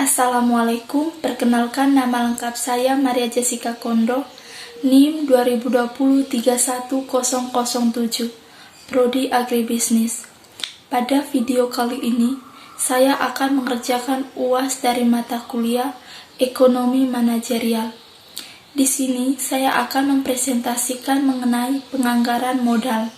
Assalamualaikum, perkenalkan nama lengkap saya Maria Jessica Kondo, NIM 2020-31007, Prodi Agribisnis. Pada video kali ini, saya akan mengerjakan UAS dari mata kuliah Ekonomi Manajerial. Di sini, saya akan mempresentasikan mengenai penganggaran modal.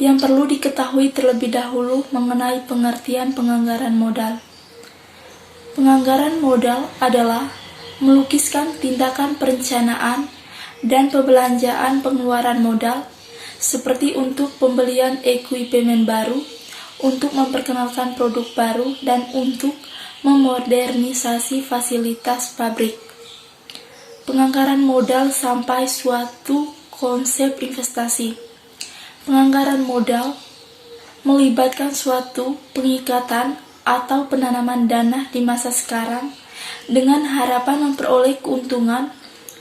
Yang perlu diketahui terlebih dahulu mengenai pengertian penganggaran modal. Penganggaran modal adalah melukiskan tindakan perencanaan dan pembelanjaan pengeluaran modal seperti untuk pembelian ekuipemen baru, untuk memperkenalkan produk baru, dan untuk memodernisasi fasilitas pabrik. Penganggaran modal sampai suatu konsep investasi. Penganggaran modal melibatkan suatu pengikatan atau penanaman dana di masa sekarang dengan harapan memperoleh keuntungan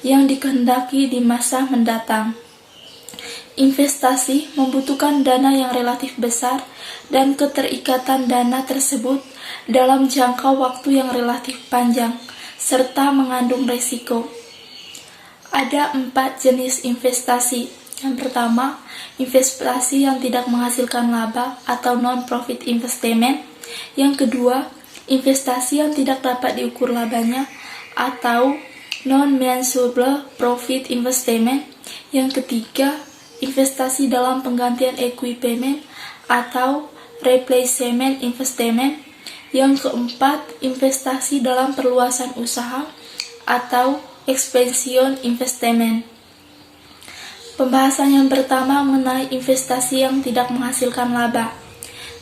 yang dikehendaki di masa mendatang. Investasi membutuhkan dana yang relatif besar dan keterikatan dana tersebut dalam jangka waktu yang relatif panjang, serta mengandung risiko. Ada 4 jenis investasi. Yang pertama, investasi yang tidak menghasilkan laba atau non-profit investment. Yang kedua, investasi yang tidak dapat diukur labanya atau non-measurable profit investment. Yang ketiga, investasi dalam penggantian ekuipemen atau replacement investment. Yang keempat, investasi dalam perluasan usaha atau expansion investment. Pembahasan yang pertama mengenai investasi yang tidak menghasilkan laba.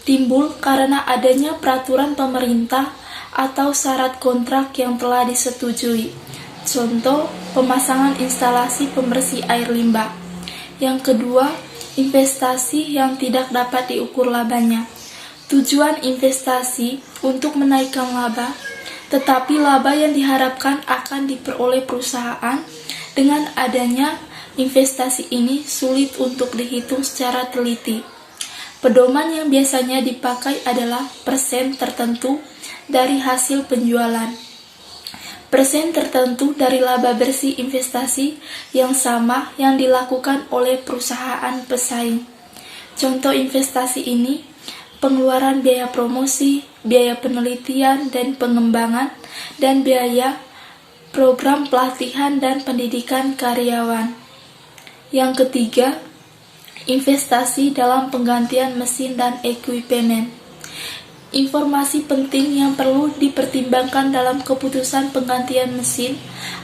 Timbul karena adanya peraturan pemerintah atau syarat kontrak yang telah disetujui. Contoh, pemasangan instalasi pembersih air limbah. Yang kedua, investasi yang tidak dapat diukur labanya. Tujuan investasi untuk menaikkan laba, tetapi laba yang diharapkan akan diperoleh perusahaan dengan adanya investasi ini sulit untuk dihitung secara teliti. Pedoman yang biasanya dipakai adalah persen tertentu dari hasil penjualan, persen tertentu dari laba bersih investasi yang sama yang dilakukan oleh perusahaan pesaing. Contoh investasi ini, pengeluaran biaya promosi, biaya penelitian dan pengembangan, dan biaya program pelatihan dan pendidikan karyawan. Yang ketiga, investasi dalam penggantian mesin dan ekuipemen. Informasi penting yang perlu dipertimbangkan dalam keputusan penggantian mesin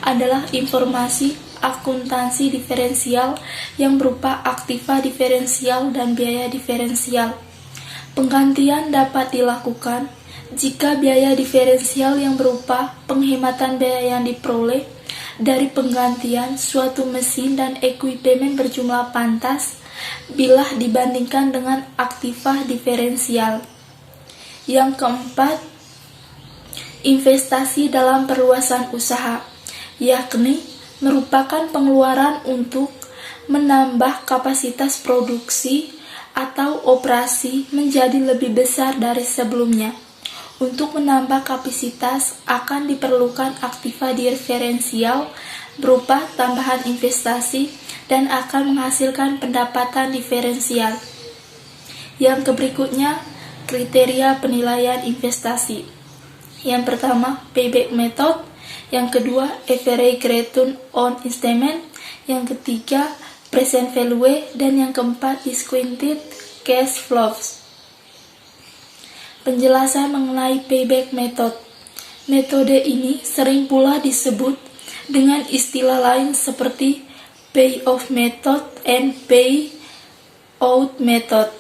adalah informasi akuntansi diferensial yang berupa aktiva diferensial dan biaya diferensial. Penggantian dapat dilakukan jika biaya diferensial yang berupa penghematan biaya yang diperoleh dari penggantian suatu mesin dan ekuipemen berjumlah pantas bila dibandingkan dengan aktiva diferensial. Yang keempat, investasi dalam perluasan usaha, yakni merupakan pengeluaran untuk menambah kapasitas produksi atau operasi menjadi lebih besar dari sebelumnya. Untuk menambah kapasitas akan diperlukan aktiva diferensial berupa tambahan investasi dan akan menghasilkan pendapatan diferensial. Yang berikutnya, kriteria penilaian investasi. Yang pertama, payback method. Yang kedua, average return on investment. Yang ketiga, present value. Dan yang keempat, discounted cash flows. Penjelasan mengenai payback method. Metode ini sering pula disebut dengan istilah lain seperti payoff method and payout method.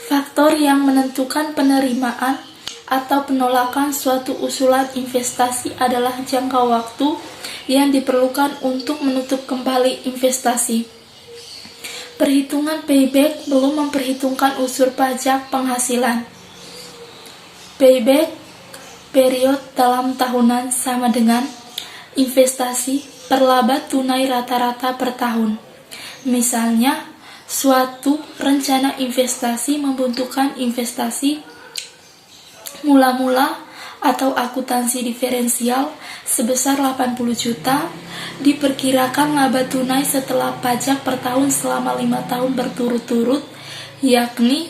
Faktor yang menentukan penerimaan atau penolakan suatu usulan investasi adalah jangka waktu yang diperlukan untuk menutup kembali investasi. Perhitungan payback belum memperhitungkan unsur pajak penghasilan. Payback period dalam tahunan sama dengan investasi per laba tunai rata-rata per tahun. Misalnya, suatu rencana investasi membutuhkan investasi mula-mula atau akuntansi diferensial sebesar 80 juta, diperkirakan laba tunai setelah pajak per tahun selama 5 tahun berturut-turut, yakni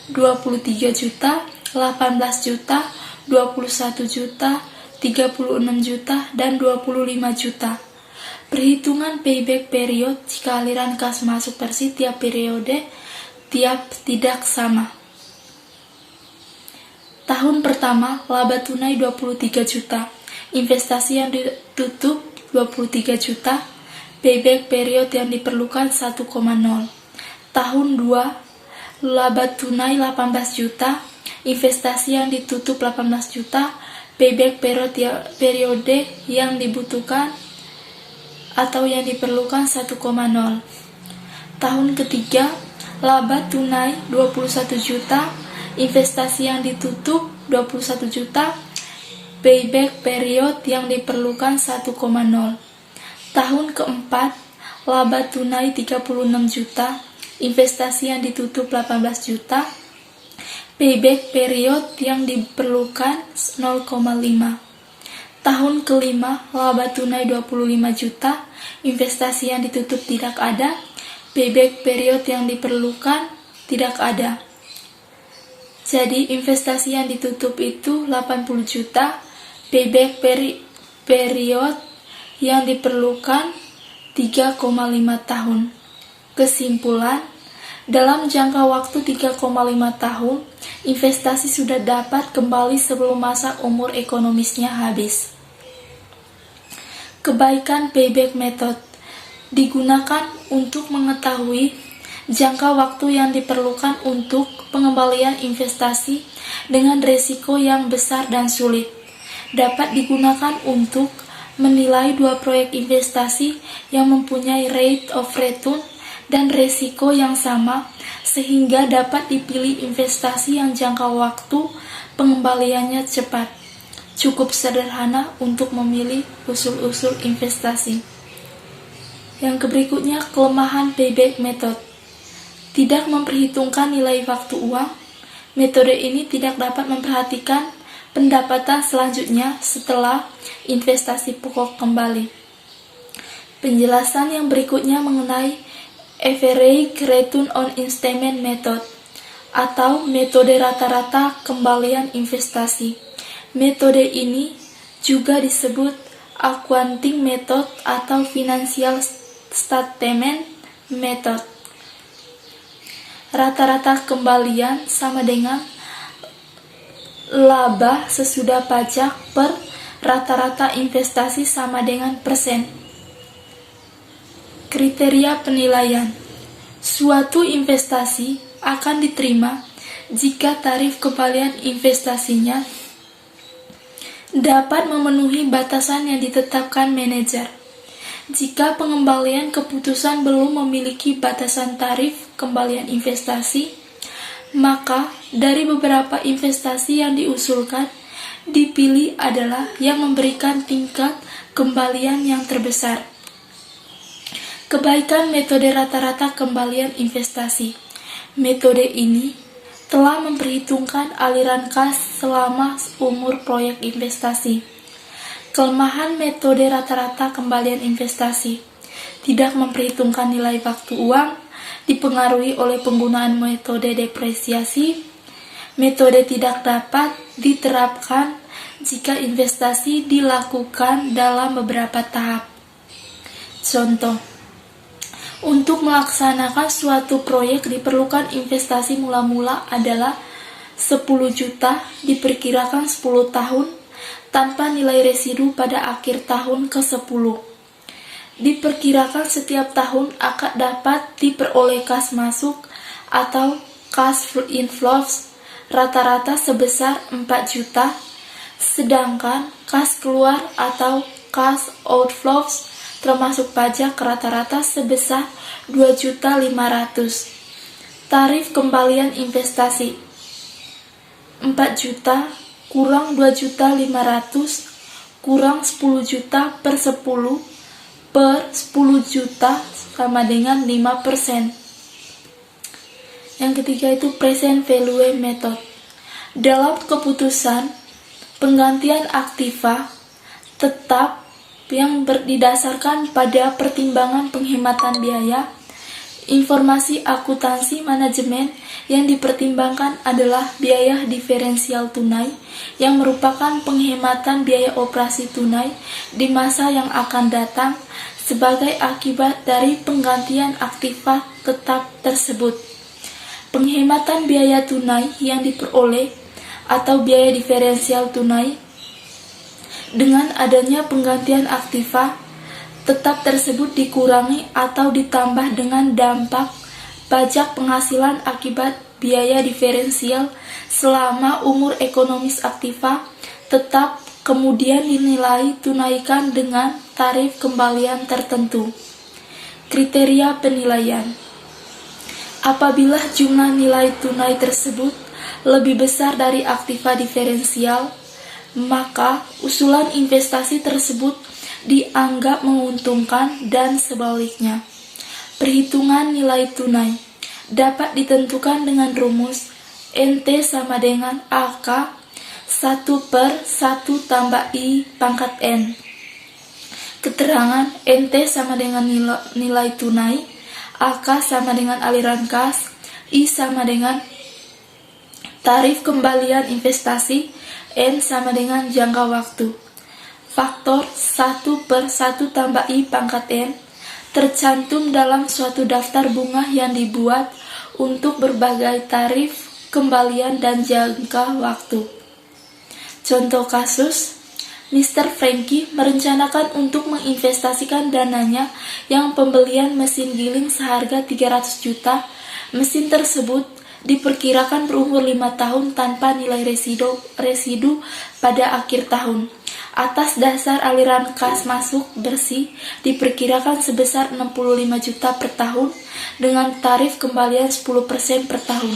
23 juta, 18 juta, 21 juta, 36 juta, dan 25 juta. Perhitungan payback period jika aliran kas masuk bersih tiap periode tidak sama. Tahun pertama, laba tunai 23 juta, investasi yang ditutup 23 juta, payback period yang diperlukan 1,0. Tahun 2, laba tunai 18 juta, investasi yang ditutup 18 juta, payback periode yang dibutuhkan atau yang diperlukan 1,0. Tahun ketiga, laba tunai 21 juta, investasi yang ditutup 21 juta, payback period yang diperlukan 1,0. Tahun keempat, laba tunai 36 juta, investasi yang ditutup 18 juta, payback period yang diperlukan 0,5. Tahun kelima, laba tunai 25 juta, investasi yang ditutup tidak ada, payback period yang diperlukan tidak ada. Jadi investasi yang ditutup itu 80 juta, payback period yang diperlukan 3,5 tahun. Kesimpulan, dalam jangka waktu 3,5 tahun, investasi sudah dapat kembali sebelum masa umur ekonomisnya habis. Kebaikan payback method digunakan untuk mengetahui jangka waktu yang diperlukan untuk pengembalian investasi dengan risiko yang besar dan sulit. Dapat digunakan untuk menilai dua proyek investasi yang mempunyai rate of return dan risiko yang sama, sehingga dapat dipilih investasi yang jangka waktu pengembaliannya cepat. Cukup sederhana untuk memilih usul-usul investasi. Yang berikutnya, kelemahan payback method. Tidak memperhitungkan nilai waktu uang. Metode ini tidak dapat memperhatikan pendapatan selanjutnya setelah investasi pokok kembali. Penjelasan yang berikutnya mengenai average return on investment method atau metode rata-rata kembalian investasi. Metode ini juga disebut accounting method atau financial statement method. Rata-rata kembalian sama dengan laba sesudah pajak per rata-rata investasi sama dengan persen. Kriteria penilaian. Suatu investasi akan diterima jika tarif kembalian investasinya dapat memenuhi batasan yang ditetapkan manajer. Jika pengembalian keputusan belum memiliki batasan tarif kembalian investasi, maka dari beberapa investasi yang diusulkan, dipilih adalah yang memberikan tingkat kembalian yang terbesar. Kebaikan metode rata-rata kembalian investasi. Metode ini telah memperhitungkan aliran kas selama umur proyek investasi. Kelemahan metode rata-rata kembalian investasi. Tidak memperhitungkan nilai waktu uang, dipengaruhi oleh penggunaan metode depresiasi. Metode tidak dapat diterapkan jika investasi dilakukan dalam beberapa tahap. Contoh, untuk melaksanakan suatu proyek diperlukan investasi mula-mula adalah 10 juta diperkirakan 10 tahun tanpa nilai residu pada akhir tahun ke-10. Diperkirakan setiap tahun akan dapat diperoleh kas masuk atau cash inflows rata-rata sebesar 4 juta, sedangkan kas keluar atau cash outflows termasuk pajak rata-rata sebesar 2.500.000. Tarif kembalian investasi 4 juta kurang 2.500.000 kurang 10 juta per 10 juta sama dengan 5%. Yang ketiga itu present value method. Dalam keputusan Penggantian aktiva tetap yang didasarkan pada pertimbangan penghematan biaya. Informasi akuntansi manajemen yang dipertimbangkan adalah biaya diferensial tunai yang merupakan penghematan biaya operasi tunai di masa yang akan datang sebagai akibat dari penggantian aktiva tetap tersebut. Penghematan biaya tunai yang diperoleh atau biaya diferensial tunai dengan adanya penggantian aktiva tetap tersebut dikurangi atau ditambah dengan dampak pajak penghasilan akibat biaya diferensial selama umur ekonomis aktiva tetap kemudian dinilai tunaikan dengan tarif kembalian tertentu. Kriteria penilaian. Apabila jumlah nilai tunai tersebut lebih besar dari aktiva diferensial, maka usulan investasi tersebut dianggap menguntungkan dan sebaliknya. Perhitungan nilai tunai dapat ditentukan dengan rumus NT sama dengan AK 1/1 tambah I pangkat N. Keterangan NT sama dengan nilai tunai, AK sama dengan aliran kas, I sama dengan tarif kembalian investasi, N sama dengan jangka waktu. Faktor 1/1 tambah I pangkat N tercantum dalam suatu daftar bunga yang dibuat untuk berbagai tarif kembalian dan jangka waktu. Contoh kasus, Mr. Frankie merencanakan untuk menginvestasikan dananya yang pembelian mesin giling seharga 300 juta. Mesin tersebut diperkirakan berumur 5 tahun tanpa nilai residu pada akhir tahun. Atas dasar aliran kas masuk bersih diperkirakan sebesar 65 juta per tahun dengan tarif kembalian 10% per tahun.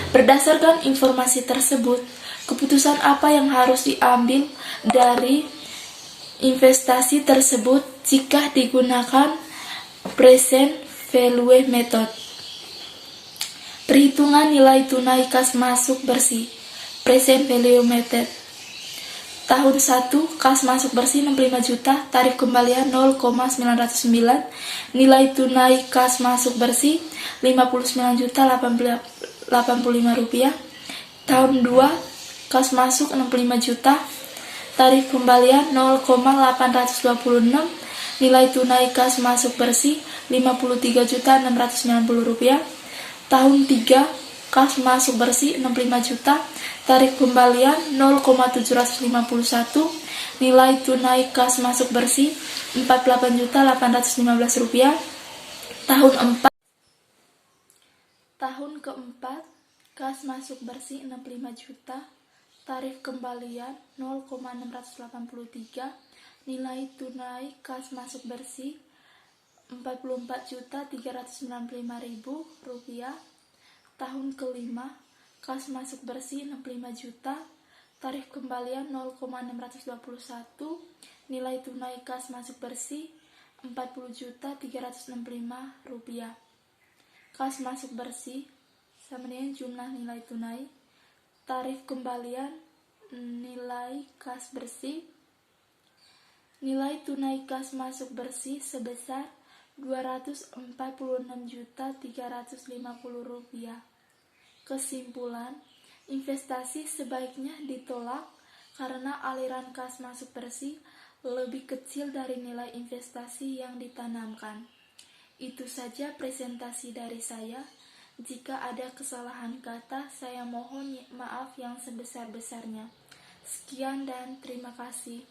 Berdasarkan informasi tersebut, keputusan apa yang harus diambil dari investasi tersebut jika digunakan present value method? Perhitungan nilai tunai kas masuk bersih present value method. Tahun 1, kas masuk bersih 65 juta, tarif kembalian 0,909, nilai tunai kas masuk bersih 59 juta 85 rupiah. Tahun 2, kas masuk 65 juta, tarif kembalian 0,826, nilai tunai kas masuk bersih 53 juta 690 rupiah. Tahun 3, kas masuk bersih 65 juta, tarif kembalian 0,751, nilai tunai kas masuk bersih 48 juta 815 rupiah. Tahun keempat, kas masuk bersih 65 juta, tarif kembalian 0,683, nilai tunai kas masuk bersih 44 juta 395 rupiah. Tahun kelima, kas masuk bersih 65 juta, tarif kembalian 0,621, nilai tunai kas masuk bersih 40 juta 365 rupiah. Kas masuk bersih sama dengan jumlah nilai tunai, tarif kembalian nilai kas bersih, nilai tunai kas masuk bersih sebesar 246 juta 350 rupiah. Kesimpulan, investasi sebaiknya ditolak karena aliran kas masuk bersih lebih kecil dari nilai investasi yang ditanamkan. Itu saja presentasi dari saya. Jika ada kesalahan kata, saya mohon maaf yang sebesar-besarnya. Sekian dan terima kasih.